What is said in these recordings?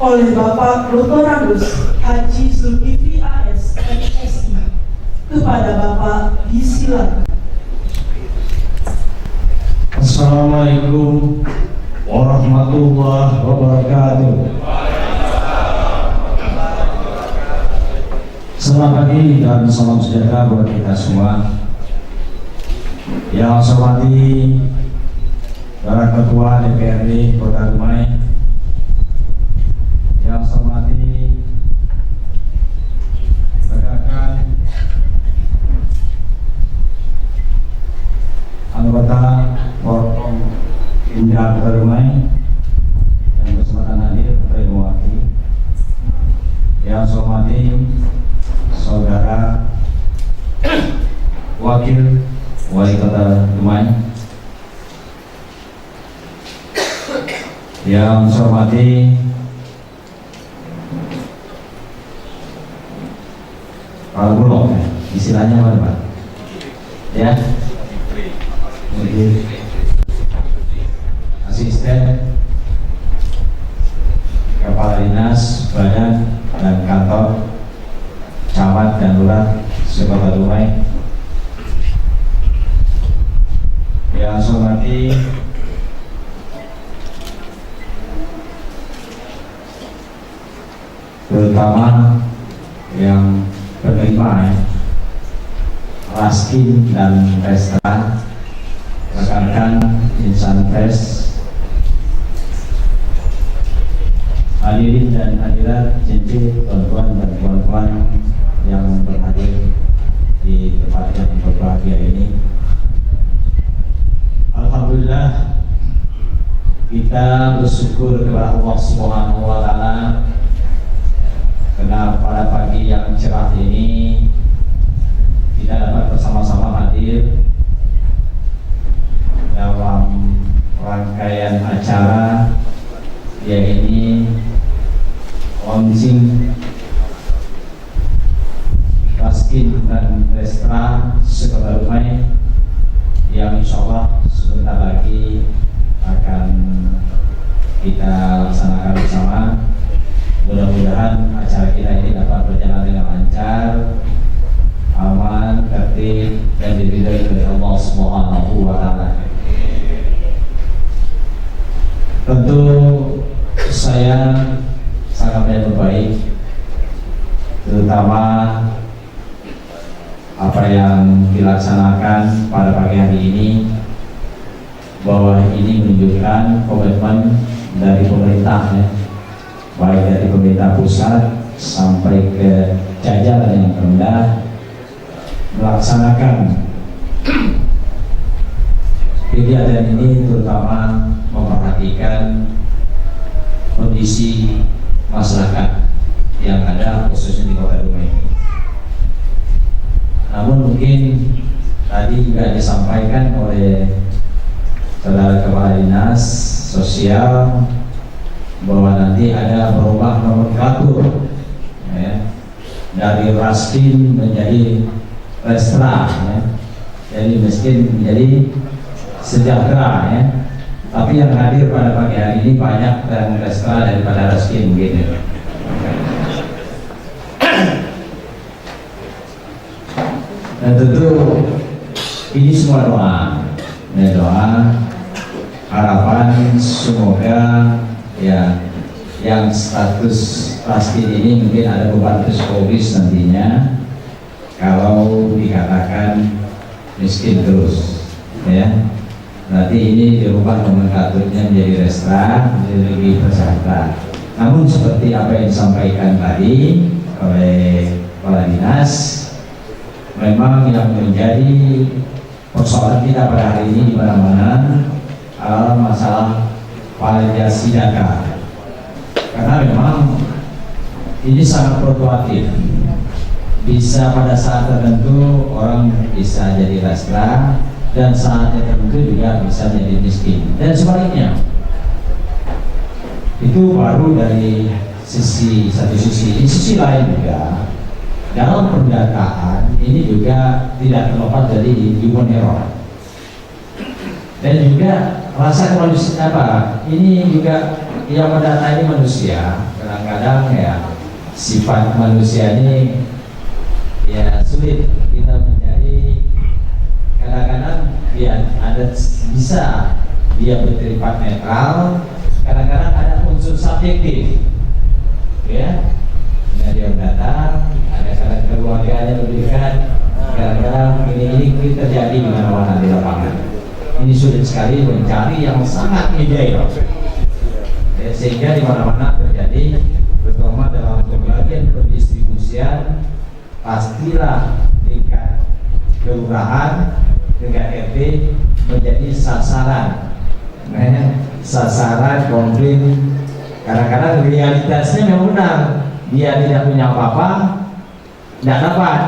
oleh Bapak Lotoranus Haji Zulkifli AS, MSI, kepada Bapak disilakan. Assalamualaikum warahmatullahi wabarakatuh. Selamat pagi dan salam sejahtera buat kita semua. Yang saya hormati para ketua DPRD Kota Dumai, yang saya hormati rekan-rekan anggota Forkom Indah Kota Dumai yang berkesempatan hadir atau yang mewakili, yang saya hormati saudara Wakil Wali Kota Dumai, yang saya hormati Pak Bulog, istilahnya apa Pak? Ya, asisten Kepala Dinas Badan dan Kantor Camat dan Lurah Kota Dumai, yang saya hormati terutama yang penerima Raskin dan Restra, rekan-rekan insan pers, hadirin dan hadirat, cincin tuan-tuan dan puan-puan yang berhadir di tempat yang berbahagia ini. Alhamdulillah, kita bersyukur kepada Allah Subhanahu wa Ta'ala karena pada pagi yang cerah ini kita dapat bersama-sama hadir dalam rangkaian acara yaitu launching Raskin dan Restra Kota Dumai yang insya Allah sebentar lagi akan kita laksanakan bersama. Mudah-mudahan acara kita ini dapat berjalan dengan lancar, aman, tertib, dan diridhoi oleh Allah Subhanahu wa Ta'ala. Tentu saya sangat menyambut baik, terutama apa yang dilaksanakan pada pagi hari ini, bahwa ini menunjukkan komitmen dari pemerintah, ya, baik dari pemerintah pusat sampai ke jajaran yang rendah, melaksanakan kegiatan ini, terutama memperhatikan kondisi masyarakat yang ada khususnya di Kota Dumai. Namun mungkin tadi juga disampaikan oleh saudara Kepala Dinas Sosial bahwa nanti ada berubah nomenklatur, ya, dari Raskin menjadi Restra, ya. Jadi miskin menjadi sejahtera, ya. Tapi yang hadir pada pagi hari ini banyak dan Restra daripada Raskin mungkin, ya. Dan tentu ini semua doa, ya, doa harapan semoga ya yang status Raskin ini mungkin ada beban psikologis nantinya kalau dikatakan miskin terus, ya. Nanti ini dirubah nomenklaturnya menjadi Restra, menjadi lebih bersejahtera. Namun seperti apa yang disampaikan tadi oleh Kepala Dinas, memang yang menjadi persoalan kita pada hari ini di mana-mana adalah masalah validasi data, karena memang ini sangat fluktuatif. Bisa pada saat tertentu orang bisa jadi Restra dan saat tertentu juga bisa jadi miskin, dan sebaliknya. Itu baru dari sisi satu sisi. Di sisi lain juga dalam pendataan ini juga tidak terlepas dari human error. Dan juga rasa kemanusiaan ini juga yang mendata ini manusia. Kadang-kadang ya sifat manusia ini ya sulit kita mencari. Kadang-kadang dia ada bisa dia bersifat netral, kadang-kadang ada unsur subjektif, ya. Nah, dia datang, ada salah keluarganya lebih dekat, kadang-kadang ini terjadi di mana-mana di lapangan. Ini sulit sekali mencari yang sangat ideal, ya, sehingga di mana-mana terjadi, terutama dalam pembagian pendistribusian, pastilah tingkat kelurahan, tingkat RT menjadi sasaran. Sasaran konflik. Kadang-kadang realitasnya memang benar, dia tidak punya apa-apa, tidak dapat.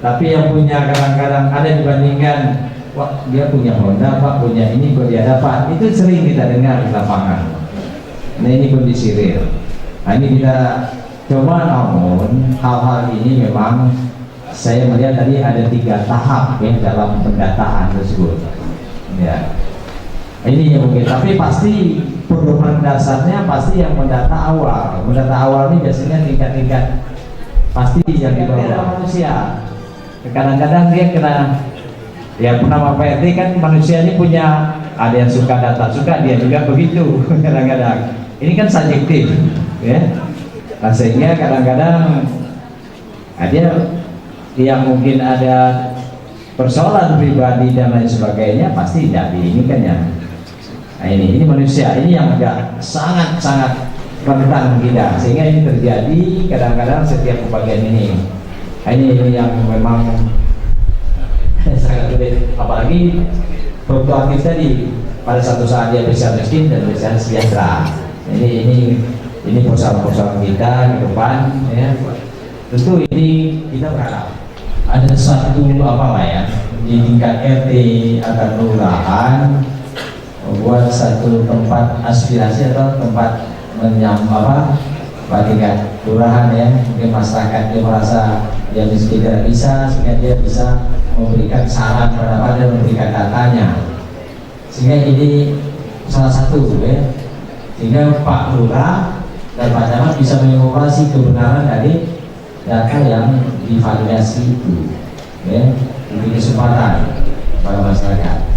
Tapi yang punya kadang-kadang ada dibandingkan, wah dia punya Honda, Pak punya ini, kok dia dapat. Itu sering kita dengar di lapangan. Nah ini kondisi real. Nah ini kita coba, namun hal-hal ini memang saya melihat tadi ada 3 tahap ya dalam pendataan tersebut. Ya. Ini yang mungkin, tapi pasti pedoman dasarnya pasti yang mendata awal. Mendata awal ini biasanya tingkat-tingkat pasti yang di bawah manusia. Kadang-kadang dia kena, ya pernah Pak RT kan manusia ini punya, ada yang suka data, suka dia juga begitu. Kadang-kadang ini kan subjektif, ya. Nah, sehingga kadang-kadang ada yang mungkin ada persoalan pribadi dan lain sebagainya pasti tidak diinginkan ya. Nah ini manusia, ini yang agak sangat-sangat rentan kita, sehingga ini terjadi kadang-kadang setiap pembagian ini. Nah, ini yang memang sangat sulit, apalagi fluktuatif tadi. Pada satu saat dia bisa miskin dan bisa sejahtera. Ini persoalan-persoalan kita ke depan, ya. Tentu ini kita berharap ada satu di tingkat RT atau kelurahan, buat satu tempat aspirasi atau tempat tingkat kelurahan ya, mungkin masyarakat dia merasa dia miskin tidak bisa, sehingga dia bisa memberikan saran pendapat dan memberikan datanya, sehingga ini salah satu ya, sehingga Pak Lurah dan Pak Camat bisa mengevaluasi kebenaran dari data yang divalidasi itu, ya, diberi kesempatan pada masyarakat.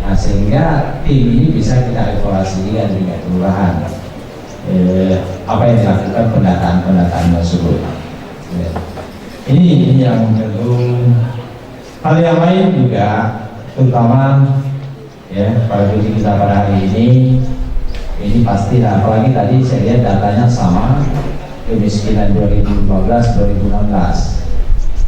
Nah, sehingga tim ini bisa kita evaluasi dengan tingkat kelurahan. Apa yang dilakukan pendataan tersebut. Ya. Ini yang tentu hal yang lain juga, terutama ya pada uji kita pada hari ini pasti, apalagi tadi saya lihat datanya sama, kemiskinan 2015-2016.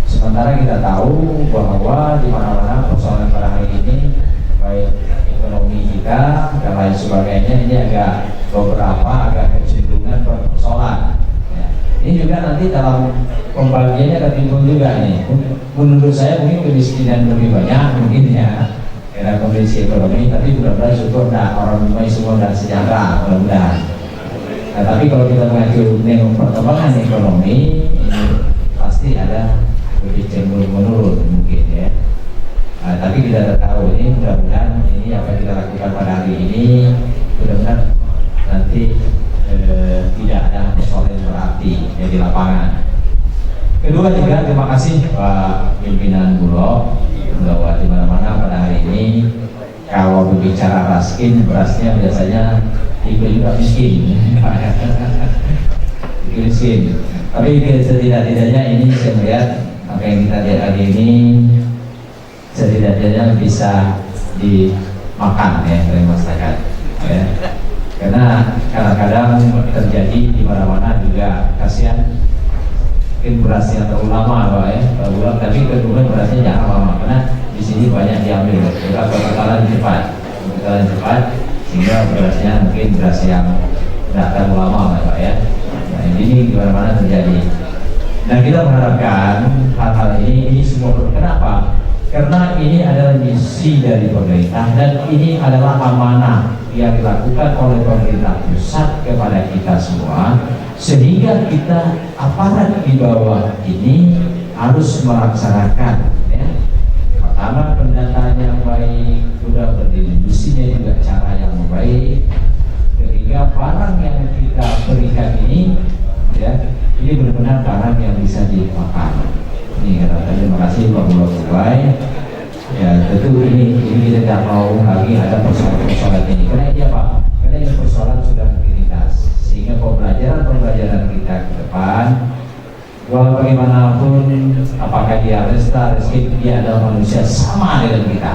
Sementara kita tahu bahwa di mana-mana persoalan pada hari ini, baik ekonomi kita dan lain sebagainya, ini agak kecenderungan persoalan. Ya. Ini juga nanti dalam pembagiannya akan timbul juga nih. Menurut saya mungkin kemiskinan lebih banyak mungkin ya, karena kondisi ekonomi. Tapi mudah-mudahan syukur orang semua dan sejahtera, mudah-mudahan. Nah, tapi kalau kita mengacu dengan perkembangan ekonomi, ini pasti ada lebih cenderung menurun mungkin ya. Nah, tapi kita tidak tahu, ini mudah-mudahan ini apa yang kita lakukan pada hari ini, mudah-mudahan nanti tidak ada persoalan yang berarti yang di lapangan. Kedua juga terima kasih Pak Pimpinan Bulog bahwa di mana-mana pada hari ini kalau berbicara raskin, berasnya biasanya ikut juga miskin. Miskin. Tapi setidak-tidaknya ini saya melihat apa yang kita lihat hari ini setidak-tidaknya bisa dimakan ya oleh masyarakat. Ya. Karena kadang-kadang terjadi di mana-mana juga, kasihan mungkin berasnya terlalu lama Pak ya, tapi kedua berasnya jangan lama karena di sini banyak diambil. Kita bakalan cepat, sehingga berasnya mungkin beras yang tidak terlalu lama Pak ya. Nah, ini di mana-mana terjadi. Nah, kita mengharapkan hal-hal ini semua. Kenapa? Karena ini adalah misi dari pemerintah dan ini adalah amanah yang dilakukan oleh pemerintah pusat kepada kita semua, sehingga kita aparat di bawah ini harus melaksanakan ya. Pertama, pendataan yang baik, sudah berdistribusinya juga cara yang baik, ketika barang yang kita berikan ini ya, ini benar-benar barang yang bisa dimakan. Ini kata terima kasih Pak Bulog. Ya tentu ini kita tidak mau lagi ada persoalan ini, karena ini apa? Karena ini persoalan sudah rutinitas, sehingga pembelajaran kita ke depan, bagaimanapun apakah dia resta, rezeki, dia adalah manusia sama dengan kita,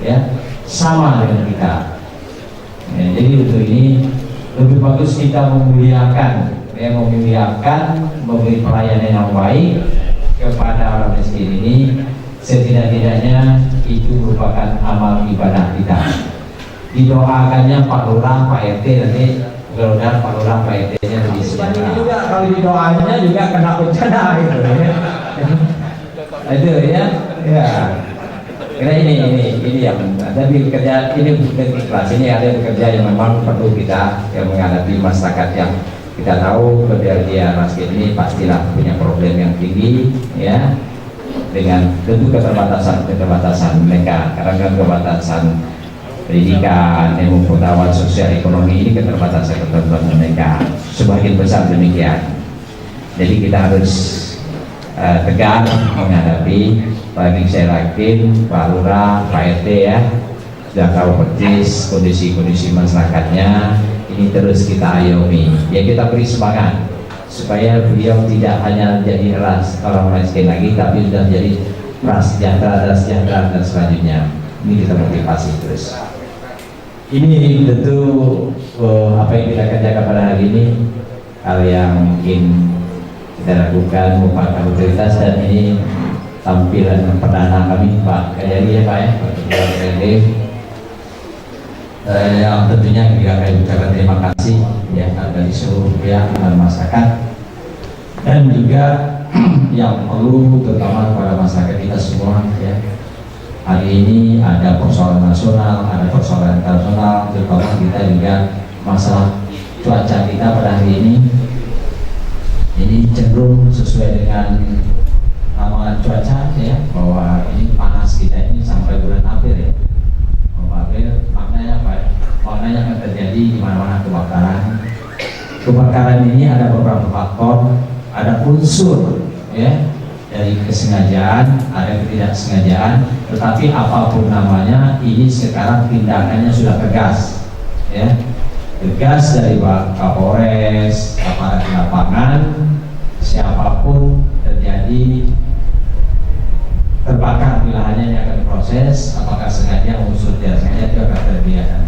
ya sama dengan kita. Ya, jadi untuk ini lebih bagus kita memuliakan, memberi pelayanan yang baik kepada orang miskin ini. Setidak-tidaknya itu merupakan amal ibadah kita. Didoakannya Pak Lurah, Pak RT nanti, mudah-mudahan Pak Lurah, Pak RT-nya lebih sejahtera. Ini juga kalau didoanya juga kena bencana gitu ya. Itu ya, ya. Karena ini yang ada bekerja, ini bukan ikhlas, ini ada bekerja yang memang perlu kita yang menghadapi masyarakat yang kita tahu dia miskin ini pastilah punya problem yang tinggi ya, dengan tentu keterbatasan mereka, karena kan keterbatasan pendidikan, ilmu pengetahuan, sosial ekonomi ini keterbatasan mereka sebagian besar demikian. Jadi kita harus tegar menghadapi, bagi saya yakin Pak Lurah, Pak RT ya sudah tahu persis kondisi masyarakatnya. Ini terus kita ayomi, ya kita beri semangat supaya beliau tidak hanya jadi orang miskin lagi, tapi sudah jadi prasejahtera dan selanjutnya. Ini kita motivasi terus. Ini tentu apa yang kita kerjakan pada hari ini, hal yang mungkin kita lakukan merupakan otoritas, dan ini tampilan perdana kami Pak Kayali ya Pak ya, Pak KD. Yang tentunya juga kami ucapkan terima kasih ya dari seluruh pihak dan masyarakat, dan juga yang perlu terutama kepada masyarakat kita semua ya. Hari ini ada persoalan nasional, ada persoalan internasional, terutama kita juga masalah cuaca kita pada hari ini cenderung sesuai dengan ramalan cuaca ya, bahwa ini panas kita ini sampai bulan April ya. April maknanya apa? Maknanya akan terjadi di mana-mana kebakaran. Kebakaran ini ada beberapa faktor, ada unsur ya dari kesengajaan, ada ketidaksengajaan, tetapi apapun namanya ini sekarang tindakannya sudah tegas ya, tegas dari Pak Kapolres, aparat di lapangan, siapapun terjadi terbakar wilayahnya yang akan diproses, apakah sengaja unsur tidak sengaja itu akan terbiarkan.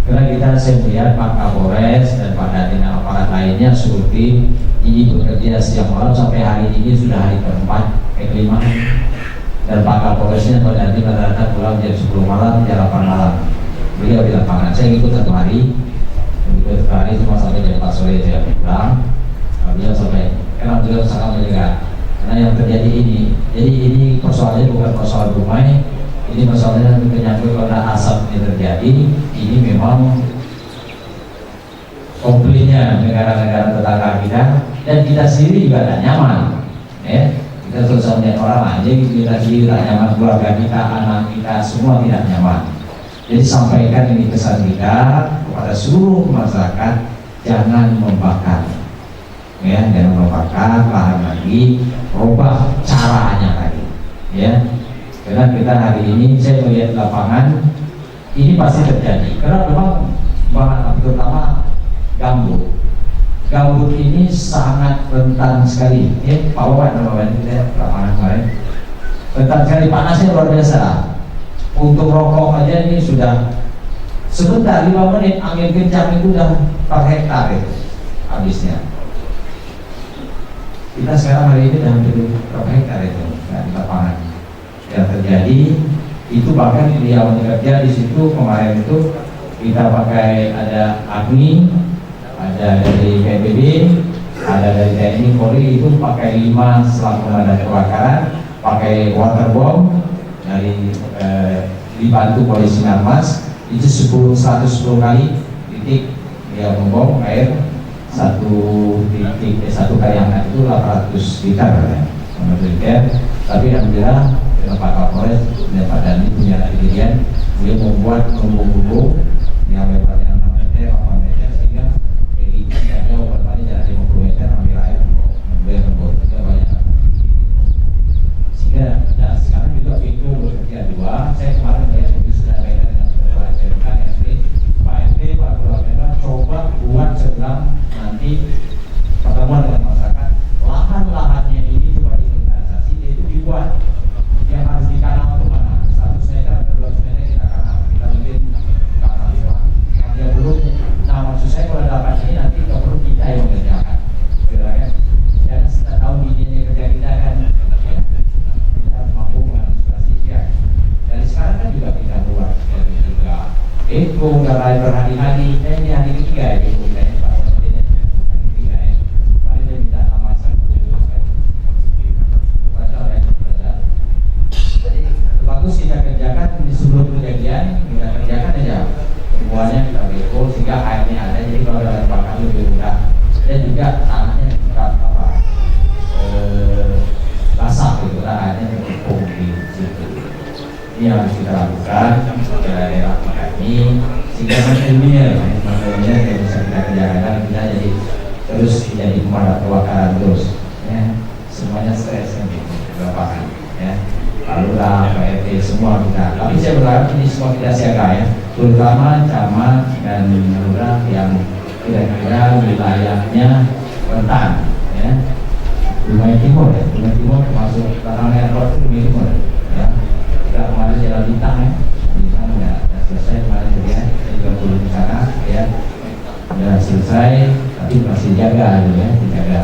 Karena saya melihat Pak Kapolres dan Pak Dandim aparat lainnya seluruh tim ini bekerja siang malam sampai hari ini sudah hari keempat, kelima, dan Pak Kapolresnya Pak Dandim rata-rata pulang jam 10 malam, jam 8 malam. Beliau di lapangan, saya ikut satu hari cuma sampai jam 4 sore saya pulang. Beliau sampai, karena beliau sangat menjaga. Karena yang terjadi ini, jadi ini persoalannya bukan persoalan rumai, ini masalahnya menyangkut karena asap ini terjadi. Ini memang komplainnya negara-negara tetangga kita, dan kita sendiri juga tidak nyaman ya. Kita selalu melihat orang aja kita sendiri tidak nyaman, keluarga kita, anak kita semua tidak nyaman. Jadi sampaikan ini pesan kita kepada seluruh masyarakat, jangan membakar ya, jangan membakar lahan lagi, rubah caranya lagi ya. Karena kita hari ini saya melihat lapangan ini pasti terjadi, karena memang bahan terutama gambut. Gambut ini sangat rentan sekali ya, Pak Wawan namanya kita lapangan kemarin, rentan sekali, panasnya luar biasa. Untuk rokok aja ini sudah sebentar 5 menit angin kencang itu udah per hektar itu habisnya. Kita sekarang hari ini dalam per hektar itu di lapangan yang terjadi itu. Bahkan yang bekerja di situ kemarin itu kita pakai, ada AGNI, ada dari PBB, ada dari TNI Polri, itu pakai 5 selang pemadam kebakaran, pakai waterbombing dari dibantu polisi Narmas, itu 110 kali titik dia membom air satu kali hangat itu 800 liter ya, menurut. Tapi alhamdulillah dengan Pak Kapolres dan Pak Dani punya kejadian Dia membuat buku-buku yang lebarnya 6 meter, 8 meter, sehingga ini tidak jauh, lebarnya jarak 50 meter, ambil air, ambil rembut, juga banyak. Sehingga nah, sekarang juga pintu bekerja dua. Saya kemarin lihat itu sudah beda dengan Ketua SMK SD. Pak RT, Pak Ketua SMK coba buat sebelum nanti pertemuan dengan masyarakat, lahan-lahannya ini coba diinvestasi, itu dibuat yang harus ditanam itu mana 100 meter atau 200 meter kita tanam, kita bikin tanam lewat yang dia belum. Nah maksud saya kalau dapat ini nanti nggak perlu kita yang mengerjakan, kan? Dan setelah tahu ini kerja kita kan ya, kita harus mampu mengantisipasi ya. Dari sekarang kan juga kita buat dari 3 itu udah mulai berhari-hari, ini hari ketiga ya itu kayaknya Pak Presiden ya, hari ketiga ya. Kemarin dia minta nama saya bagus kita kerjakan di sebelum kejadian, kita kerjakan aja semuanya kita beko sehingga airnya ada, jadi kalau ada bakal lebih mudah dan juga tanahnya kita basah gitu lah, airnya terkumpul di situ. Ini yang harus kita lakukan daerah kita ini sehingga menilai yang bisa kita kerjakan, kita jadi terus jadi pemadam kebakaran terus ya, semuanya stres kan gitu berapa kan ya, Lurah, Pak RT, semua kita. Tapi saya berharap ini semua kita siaga ya, terutama camat dan lurah yang kira-kira wilayahnya rentan ya. Lumayan timur ya, lumayan timur termasuk Tanah Merah itu lumayan timur ya. Kita kemarin jalan bintang ya, bintang ya selesai kemarin juga ya, 30 di sana ya, sudah selesai, tapi masih jaga ya, dijaga.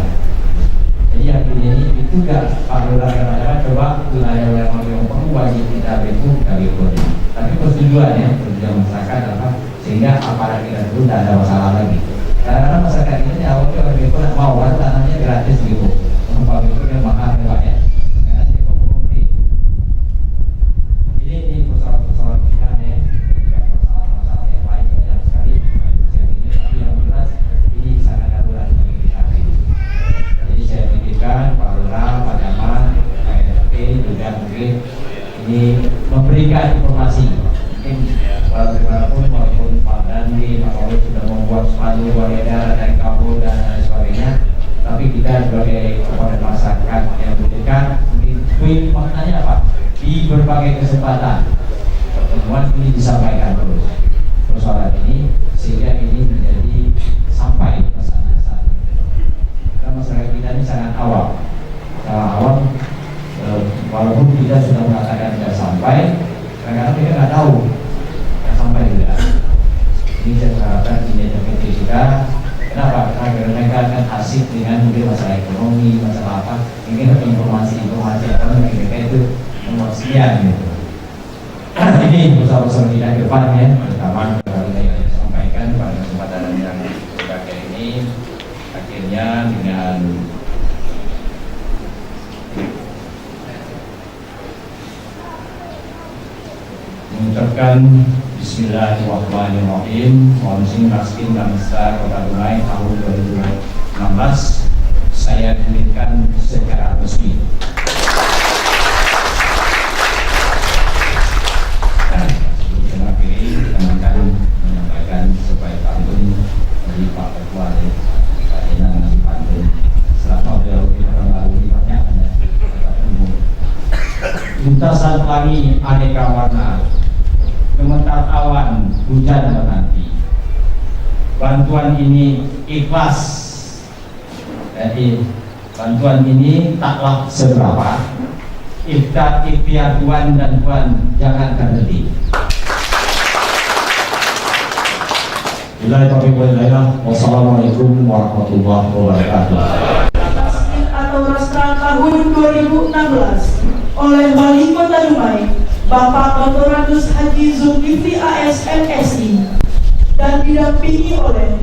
Jadi yang ini itu gak kalau daerah coba wilayah yang perlu wajib kita beku, kita beku. Tapi persetujuan ya, persetujuan masyarakat apa sehingga aparat kita itu tidak ada masalah lagi. Karena masyarakat ini awalnya orang beku nak mau kan tanahnya gratis gitu. Kalau beku yang mahal ya. Karena dia komunikasi. Ini persoalan kita ya, masalah yang lain banyak sekali. Tapi yang jelas ini sangat darurat bagi kita. Jadi saya pikirkan Pak Lurah, Pak Camat, Pak RT juga mungkin ini memberikan informasi. Mungkin bagaimanapun walaupun Pak Dandi, Pak Wali sudah membuat spanduk beredar dari kampung dan lain sebagainya, tapi kita sebagai kepada masyarakat yang memberikan mungkin maknanya apa? Di berbagai kesempatan pertemuan ini disampaikan terus persoalan ini sehingga ini menjadi sampai pesan-pesan. Masyarakat kita ini sangat awam, walaupun kita sudah mengatakan tidak sampai, kadang-kadang kita nggak tahu nggak sampai juga. Ini saya mengharapkan kinerja PT kita, kenapa? Karena mereka akan asik dengan mungkin masalah ekonomi, masalah apa, mungkin informasi apa mereka itu nomor sekian gitu. Ini usaha-usaha kita ke depan ya, terutama kalau yang saya sampaikan pada kesempatan yang berbagai ini. Akhirnya dengan mengucapkan Bismillahirrahmanirrahim, Mohon Raskin Bangsa Kota Dumai tahun 2016 saya diberikan secara resmi. Terima kasih teman-teman menyampaikan supaya pantun dari Pak Ketua nanti pantun selama beliau kita melalui pertanyaan lintasan pelangi aneka warna, gemetar awan hujan menanti, bantuan ini ikhlas, jadi bantuan ini taklah seberapa, ikhtiar Tuhan dan Tuhan jangan terhenti. Wassalamualaikum warahmatullahi wabarakatuh. Atau Rastra tahun 2016 oleh Wali Kota Dumai Bapak Dr. Ratus Haji Zulkifli AS MSI dan didampingi oleh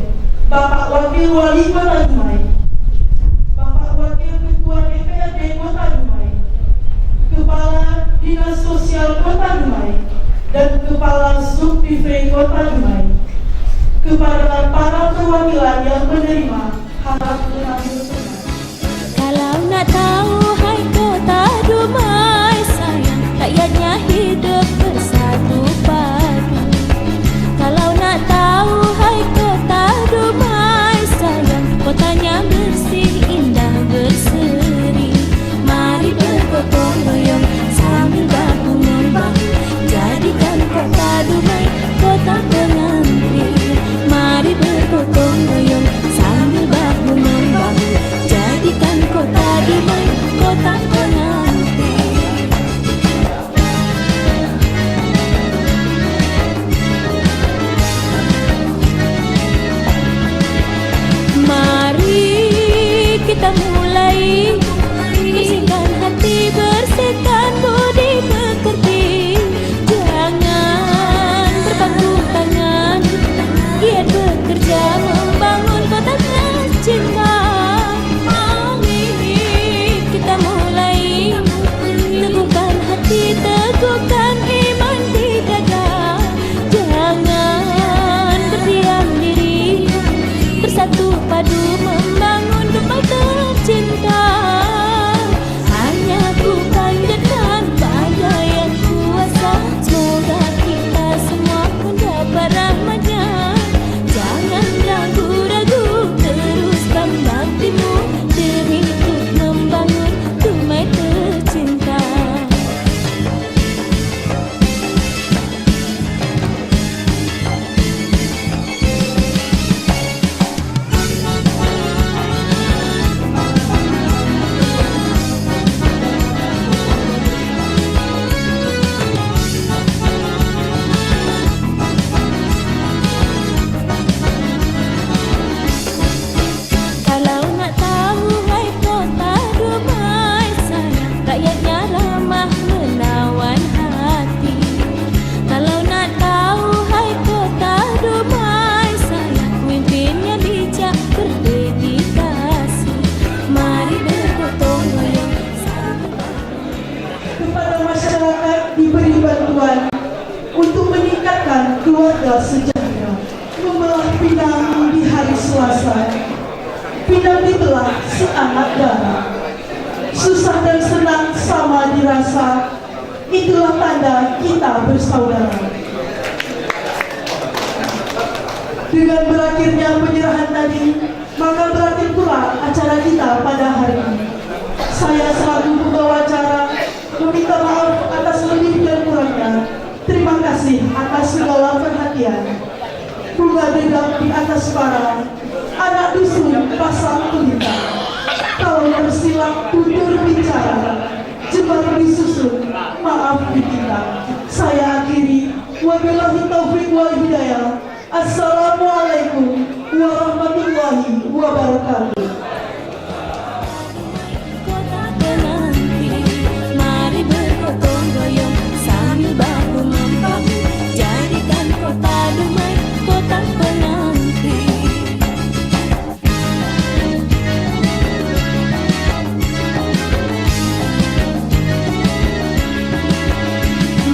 Bapak Wakil Wali Kota Dumai, Bapak Wakil Ketua DPRD Kota Dumai, Kepala Dinas Sosial Kota Dumai, dan Kepala Subdivre Kota Dumai. Kepada para perwakilan yang menerima, harap mengambil pesan. Kalau nak tahu hai Kota Dumai sayang, rakyatnya hidup bersatu. kita mulai. Bersihkan hati, bersihkan budi, pekerti. Jangan berpangku tangan, giat bekerja membangun kota tercinta. Mari kita mulai. Teguhkan hati, teguhkan iman di dada. Jangan berdiam diri, bersatu padu membangun rumah tercinta. Hanya ku panjatkan pada yang kuasa, semoga kita semua mendapat rahmatnya. Jangan ragu-ragu, teruskan baktimu demi untuk membangun rumah tercinta. Kalau nak tahu hai kota damai sayang, rakyatnya ramah menawan hati. Kalau nak tahu hai kota damai sayang, pemimpinnya bijak berdedikasi. Mari bergotong royong Kepada masyarakat diberi bantuan untuk meningkatkan keluarga sejahtera. Membelah Pinang di hari Selasa. Pinang dibelah seanak darah. Susah dan senang sama dirasa. Itulah tanda kita bersaudara. Dengan berakhirnya penyerahan tadi, maka berakhir pula acara kita pada hari ini. Saya selaku pembawa acara meminta maaf atas lebih dan kurangnya. Terima kasih atas segala perhatian. Bunga dedap di atas para anak dusun pasang pelita. Kalau tersilap tutur bicara, jembar disusun, maaf diminta. Saya akhiri, wabillahi taufiq wal hidayah. Assalamualaikum warahmatullahi wabarakatuh. kota penanti. Mari bergotong royong sambil bahu membangun, jadikan kota damai, kota penanti.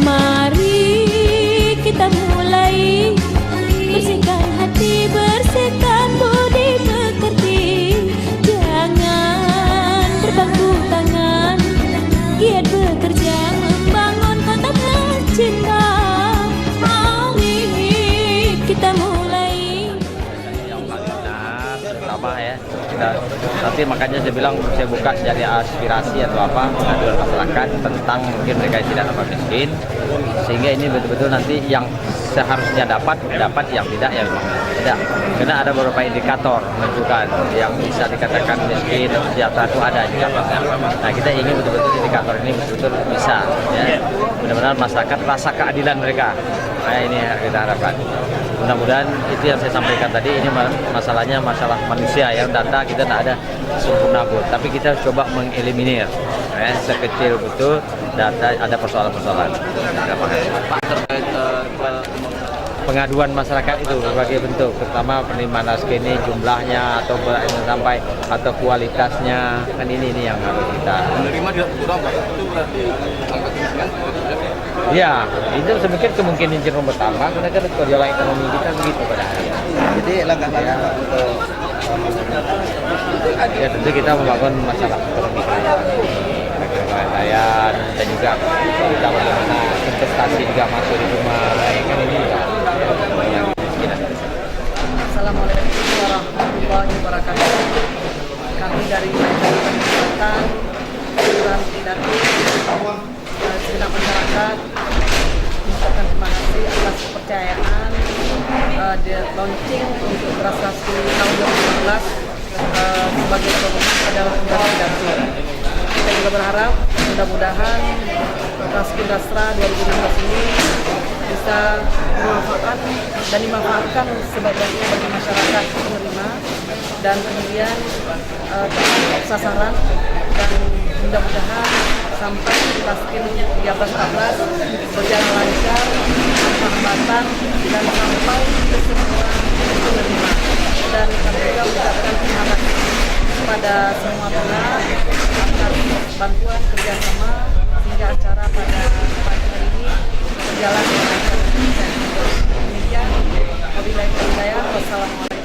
Mari kita mulai. Bersihkan hati, bersihkan budi, pekerti. Jangan berpangku tangan, giat bekerja membangun kota tercinta. Mari kita mulai. Yang paling benar pertama ya, kita nanti makanya saya bilang saya buka dari aspirasi atau apa pengaduan masyarakat tentang mungkin mereka yang tidak dapat miskin, sehingga ini betul-betul nanti yang seharusnya dapat, yang tidak ya memang tidak, karena ada beberapa indikator menunjukkan yang bisa dikatakan miskin atau sejahtera itu ada indikatornya. Nah kita ingin betul-betul indikator ini betul-betul bisa ya, benar-benar masyarakat rasa keadilan mereka. Nah ini yang kita harapkan. Mudah-mudahan itu yang saya sampaikan tadi, ini masalahnya masalah manusia ya, data kita tidak ada sempurna pun, tapi kita coba mengeliminir ya, sekecil betul data ada persoalan-persoalan. Pak, terkait pengaduan masyarakat itu berbagai bentuk, terutama penerimaan ini jumlahnya atau sampai atau kualitasnya, kan ini yang harus kita menerima tidak kurang, Pak. Itu berarti angka kemiskinan ya, itu semungkin kemungkinan cenderung bertambah karena kan gejolak ekonomi kita begitu pada hari ini. jadi langkah-langkah untuk Ya tentu kita membangun masalah ekonomi nelayan dan juga kita bagaimana investasi juga masuk di rumah, kan ini ya yang kemiskinan. Assalamualaikum warahmatullahi wabarakatuh. Kami dari Kecamatan Selatan, Kelurahan Tridatu, segenap masyarakat mengucapkan terima kasih atas kepercayaan di launching untuk beras rasul tahun 2015 sebagai program pada Kelurahan Tridatu. Kita juga berharap mudah-mudahan Raskin Rastra 2015 ini bisa bermanfaat dan dimanfaatkan sebaik-baiknya bagi masyarakat penerima dan kemudian tepat sasaran, dan mudah-mudahan sampai Paskin 13-14 berjalan lancar tanpa hambatan dan sampai ke semua penerima. Dan kami juga mengucapkan terima kasih kepada semua pihak atas bantuan kerjasama hingga acara pada pagi hari ini berjalan dengan lancar. Demikian, wabillahi taufiq, wassalamualaikum.